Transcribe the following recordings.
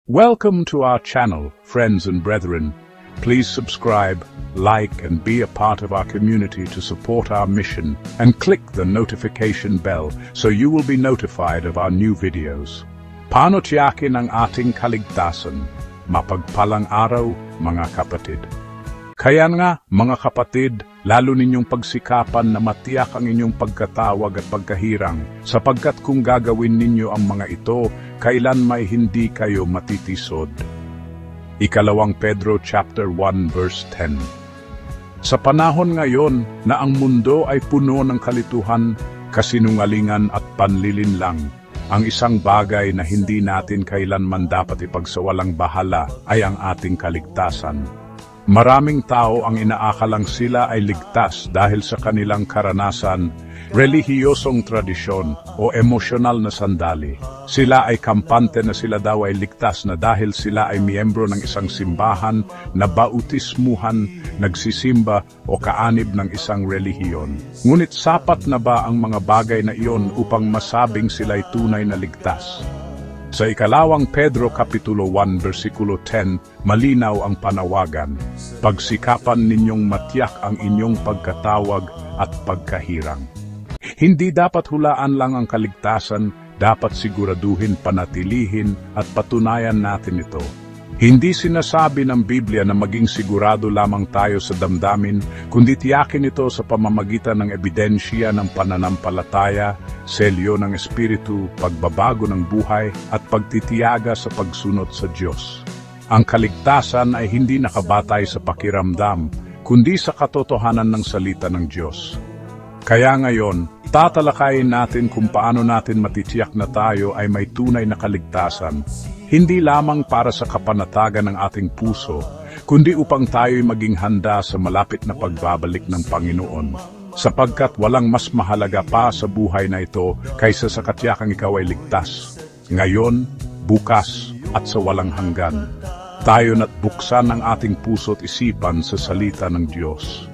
Welcome to our channel, friends and brethren. Please subscribe, like, and be a part of our community to support our mission, and click the notification bell so you will be notified of our new videos. Paano tiyakin ang ating kaligtasan? Mapagpalang araw, mga kapatid. Kaya nga, mga kapatid, lalo ninyong pagsikapan na matiyak ang inyong pagkatawag at pagkahirang, sapagkat kung gagawin ninyo ang mga ito, kailan may hindi kayo matitisod. Ikalawang Pedro chapter 1 verse 10. Sa panahon ngayon na ang mundo ay puno ng kalituhan, kasinungalingan at panlilinlang, ang isang bagay na hindi natin kailanman dapat ipagsawalang bahala ay ang ating kaligtasan. Maraming tao ang inaakalang sila ay ligtas dahil sa kanilang karanasan, relihiyosong tradisyon o emosyonal na sandali. Sila ay kampante na sila daw ay ligtas na dahil sila ay miyembro ng isang simbahan, na bautismuhan, nagsisimba o kaanib ng isang relihiyon. Ngunit sapat na ba ang mga bagay na iyon upang masabing sila'y tunay na ligtas? Sa ikalawang Pedro Kapitulo 1 versikulo 10, malinaw ang panawagan. Pagsikapan ninyong matiyak ang inyong pagkatawag at pagkahirang. Hindi dapat hulaan lang ang kaligtasan, dapat siguraduhin, panatilihin at patunayan natin ito. Hindi sinasabi ng Biblia na maging sigurado lamang tayo sa damdamin, kundi tiyakin ito sa pamamagitan ng ebidensya ng pananampalataya, selyo ng Espiritu, pagbabago ng buhay, at pagtitiyaga sa pagsunod sa Diyos. Ang kaligtasan ay hindi nakabatay sa pakiramdam, kundi sa katotohanan ng salita ng Diyos. Kaya ngayon, tatalakayin natin kung paano natin matitiyak na tayo ay may tunay na kaligtasan, hindi lamang para sa kapanatagan ng ating puso, kundi upang tayo'y maging handa sa malapit na pagbabalik ng Panginoon. Sapagkat walang mas mahalaga pa sa buhay na ito kaysa sa katiyakang ikaw ay ligtas, ngayon, bukas, at sa walang hanggan. Tayo na't buksan ang ating puso at isipan sa salita ng Diyos.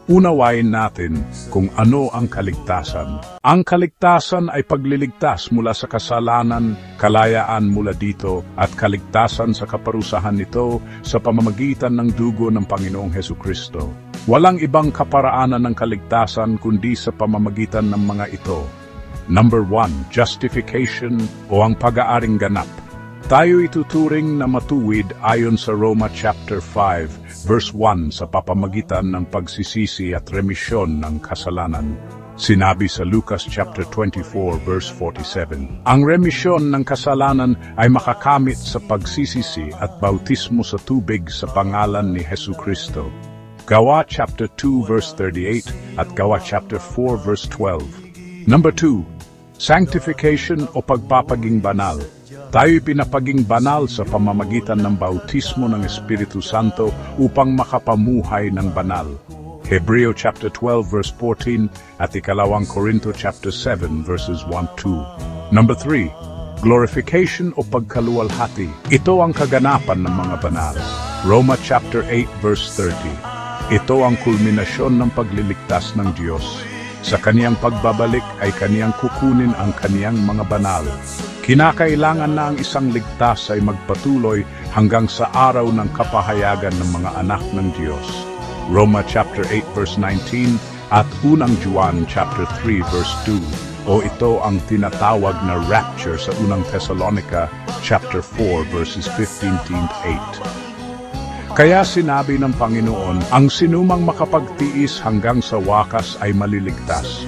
Unawain natin kung ano ang kaligtasan. Ang kaligtasan ay pagliligtas mula sa kasalanan, kalayaan mula dito, at kaligtasan sa kaparusahan nito sa pamamagitan ng dugo ng Panginoong Hesukristo. Walang ibang kaparaanan ng kaligtasan kundi sa pamamagitan ng mga ito. Number 1, justification o ang pag-aaring ganap. Tayo ituturing na matuwid ayon sa Roma chapter 5, verse 1 sa papamagitan ng pagsisisi at remisyon ng kasalanan. Sinabi sa Lucas chapter 24, verse 47, ang remisyon ng kasalanan ay makakamit sa pagsisisi at bautismo sa tubig sa pangalan ni Hesukristo. Gawa chapter 2, verse 38 at Gawa chapter 4, verse 12. Number 2, sanctification o pagpapaging banal. Tayo'y pinapaging banal sa pamamagitan ng bautismo ng Espiritu Santo upang makapamuhay ng banal. Hebreo chapter 12 verse 14 at ikalawang Korinto chapter 7 verses 1-2. Number 3, glorification o pagkaluwalhati. Ito ang kaganapan ng mga banal. Roma chapter 8 verse 30. Ito ang kulminasyon ng pagliligtas ng Diyos. Sa kaniyang pagbabalik ay kaniyang kukunin ang kaniyang mga banal. Kinakailangan na ang isang ligtas ay magpatuloy hanggang sa araw ng kapahayagan ng mga anak ng Diyos. Roma chapter 8 verse 19 at unang Juan chapter 3 verse 2 o ito ang tinatawag na rapture sa unang Thessalonica chapter 4 verses 15-8. Kaya sinabi ng Panginoon, ang sinumang makapagtiis hanggang sa wakas ay maliligtas.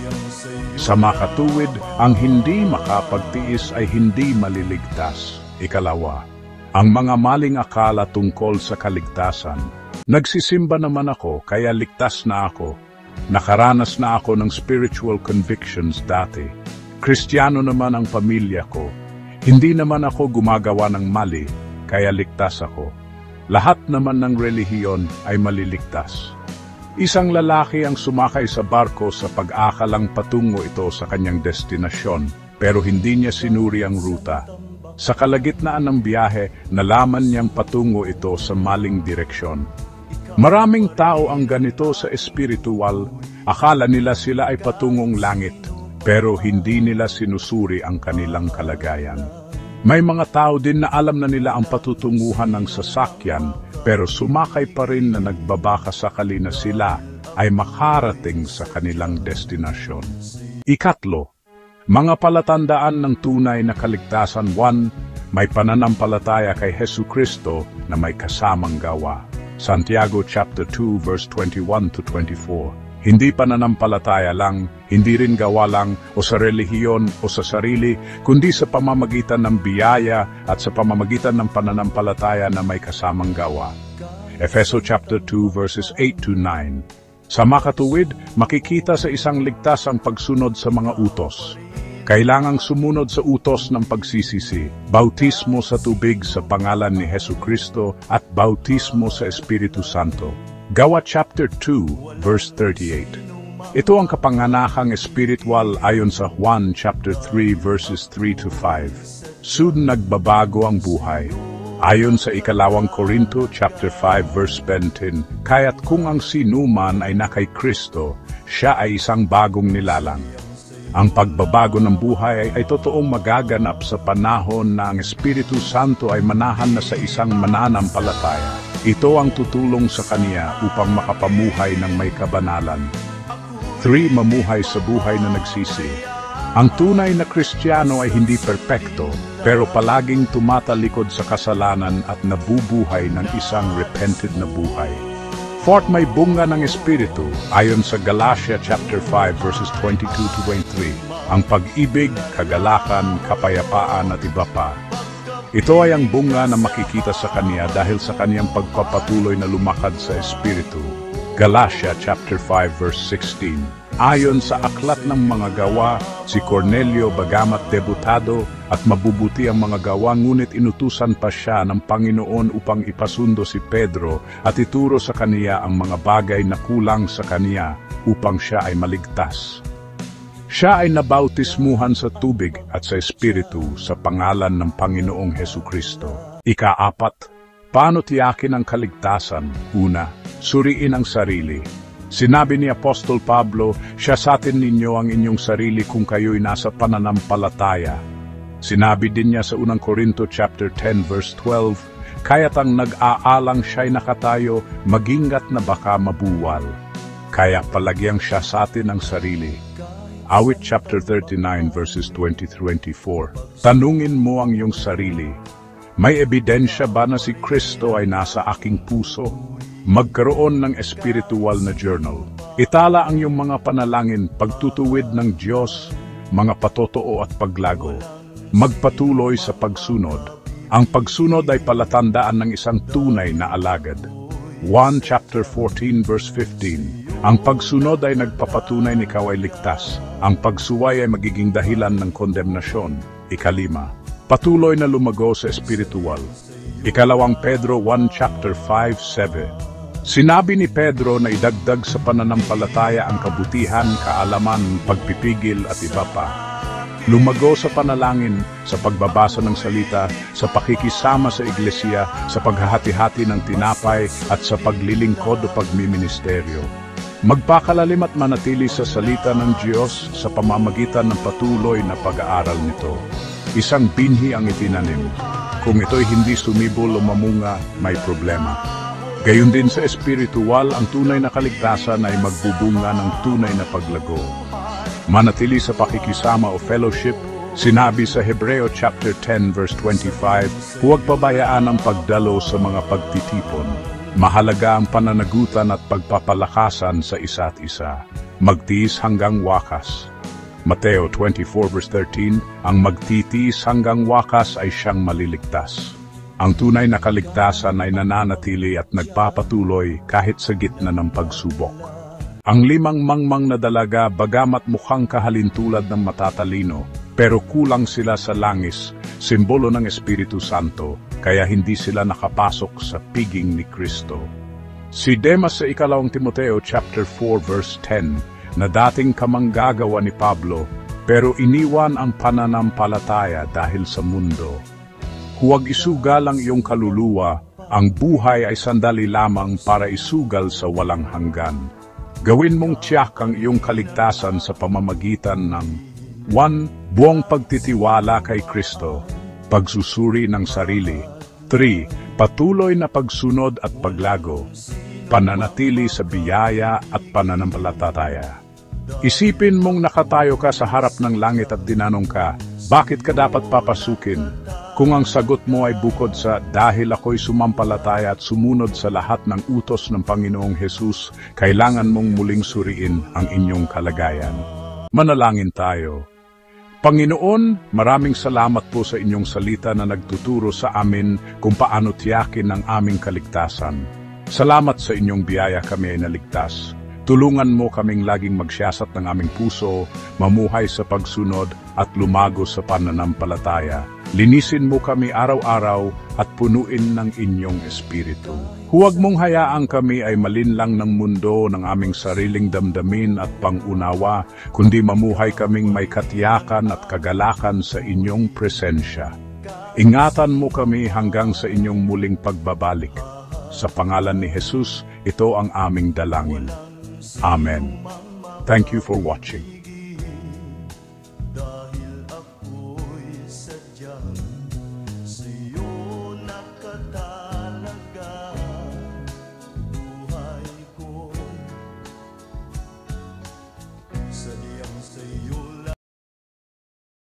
Sa makatuwid, ang hindi makapagtiis ay hindi maliligtas. Ikalawa, ang mga maling akala tungkol sa kaligtasan. Nagsisimba naman ako, kaya ligtas na ako. Nakaranas na ako ng spiritual convictions dati. Kristiyano naman ang pamilya ko. Hindi naman ako gumagawa ng mali, kaya ligtas ako. Lahat naman ng relihiyon ay maliligtas. Isang lalaki ang sumakay sa barko sa pag-akalang patungo ito sa kanyang destinasyon, pero hindi niya sinuri ang ruta. Sa kalagitnaan ng biyahe, nalaman niyang patungo ito sa maling direksyon. Maraming tao ang ganito sa espiritual, akala nila sila ay patungong langit, pero hindi nila sinusuri ang kanilang kalagayan. May mga tao din na alam na nila ang patutunguhan ng sasakyan, pero sumakay pa rin na nagbabaka sakali na sila ay makarating sa kanilang destinasyon. Ikatlo, mga palatandaan ng tunay na kaligtasan. 1. May pananampalataya kay Hesukristo na may kasamang gawa. Santiago chapter 2 verse 21 to 24. Hindi pananampalataya lang, hindi rin gawa lang o sa relihiyon o sa sarili, kundi sa pamamagitan ng biyaya at sa pamamagitan ng pananampalataya na may kasamang gawa. Efeso chapter 2 verses 8 to 9. Sa makatuwid, makikita sa isang ligtas ang pagsunod sa mga utos. Kailangang sumunod sa utos ng pagsisisi, bautismo sa tubig sa pangalan ni Hesukristo at bautismo sa Espiritu Santo. Gawa chapter 2, verse 38. Ito ang kapanganakang espiritual ayon sa Juan chapter 3, verses 3 to 5. Soon nagbabago ang buhay. Ayon sa ikalawang Korinto chapter 5, verse 20, kaya't kung ang sinuman ay na kay Kristo, siya ay isang bagong nilalang. Ang pagbabago ng buhay ay totoong magaganap sa panahon na ang Espiritu Santo ay manahan na sa isang mananampalataya. Ito ang tutulong sa kaniya upang makapamuhay ng may kabanalan. 3. Mamuhay sa buhay na nagsisi. Ang tunay na Kristiyano ay hindi perpekto, pero palaging tumatalikod sa kasalanan at nabubuhay ng isang repented na buhay. 4. May bunga ng Espiritu, ayon sa Galatia chapter 5 verses 22 to 23. Ang pag-ibig, kagalakan, kapayapaan at iba pa. Ito ay ang bunga na makikita sa kanya dahil sa kaniyang pagpapatuloy na lumakad sa Espiritu. Galatia chapter 5 verse 16. Ayon sa aklat ng mga gawa, si Cornelio bagamat debutado at mabubuti ang mga gawa, ngunit inutusan pa siya ng Panginoon upang ipasundo si Pedro at ituro sa kaniya ang mga bagay na kulang sa kaniya upang siya ay maligtas. Siya ay nabautismuhan sa tubig at sa Espiritu sa pangalan ng Panginoong Hesukristo. Ika-4, paano tiyakin ang kaligtasan? Una, suriin ang sarili. Sinabi ni Apostol Pablo, siyasatin ninyo ang inyong sarili kung kayo'y nasa pananampalataya. Sinabi din niya sa unang Korinto chapter 10 verse 12, kaya't ang nag-aalang siya'y nakatayo, magingat na baka mabuwal. Kaya palagyang siyasatin ang sarili. Awit chapter 39 verses 20-24. Tanungin mo ang iyong sarili, may ebidensya ba na si Kristo ay nasa aking puso? Magkaroon ng espiritual na journal. Itala ang iyong mga panalangin, pagtutuwid ng Diyos, mga patotoo at paglago. Magpatuloy sa pagsunod. Ang pagsunod ay palatandaan ng isang tunay na alagad. 1 chapter 14 verse 15. Ang pagsunod ay nagpapatunay na ikaw ay ligtas. Ang pagsuway ay magiging dahilan ng kondemnasyon. 5. Patuloy na lumago sa espiritual. 2 Pedro 1 chapter 5-7. Sinabi ni Pedro na idagdag sa pananampalataya ang kabutihan, kaalaman, pagpipigil at iba pa. Lumago sa panalangin, sa pagbabasa ng salita, sa pakikisama sa iglesia, sa paghahati-hati ng tinapay at sa paglilingkod o pagmiministeryo. Magpakalalim at manatili sa salita ng Diyos sa pamamagitan ng patuloy na pag-aaral nito. Isang binhi ang itinanim. Kung ito'y hindi sumibol o mamunga, may problema. Gayon din sa espiritual, ang tunay na kaligtasan ay magbubunga ng tunay na paglago. Manatili sa pakikisama o fellowship, sinabi sa Hebreo chapter 10 verse 25, huwag pabayaan ang pagdalo sa mga pagtitipon. Mahalaga ang pananagutan at pagpapalakasan sa isa't isa. Magtiis hanggang wakas. Mateo 24 verse 13, ang magtitiis hanggang wakas ay siyang maliligtas. Ang tunay na kaligtasan ay nananatili at nagpapatuloy kahit sa gitna ng pagsubok. Ang 5 mangmang na dalaga, bagamat mukhang kahalintulad ng matatalino, pero kulang sila sa langis, simbolo ng Espiritu Santo, kaya hindi sila nakapasok sa piging ni Kristo. Si Demas sa 2 Timoteo chapter 4 verse 10, na dating kamanggagawa ni Pablo, pero iniwan ang pananampalataya dahil sa mundo. Huwag isugal ang iyong kaluluwa, ang buhay ay sandali lamang para isugal sa walang hanggan. Gawin mong tiyak ang iyong kaligtasan sa pamamagitan ng 1. Buong pagtitiwala kay Kristo. pagsusuri ng sarili. 3. Patuloy na pagsunod at paglago, pananatili sa biyaya at pananampalataya. Isipin mong nakatayo ka sa harap ng langit at dinanong ka, bakit ka dapat papasukin? Kung ang sagot mo ay bukod sa dahil ako'y sumampalataya at sumunod sa lahat ng utos ng Panginoong Hesus, kailangan mong muling suriin ang inyong kalagayan. Manalangin tayo. Panginoon, maraming salamat po sa inyong salita na nagtuturo sa amin kung paano tiyakin ang aming kaligtasan. Salamat sa inyong biyaya kami ay naligtas. Tulungan mo kaming laging magsiyasat ng aming puso, mamuhay sa pagsunod at lumago sa pananampalataya. Linisin mo kami araw-araw at punuin ng inyong espiritu. Huwag mong hayaang kami ay malinlang ng mundo ng aming sariling damdamin at pangunawa, kundi mamuhay kaming may katiyakan at kagalakan sa inyong presensya. Ingatan mo kami hanggang sa inyong muling pagbabalik. Sa pangalan ni Jesus, ito ang aming dalangin. Amen. Thank you for watching. Dahil ako'y sadyang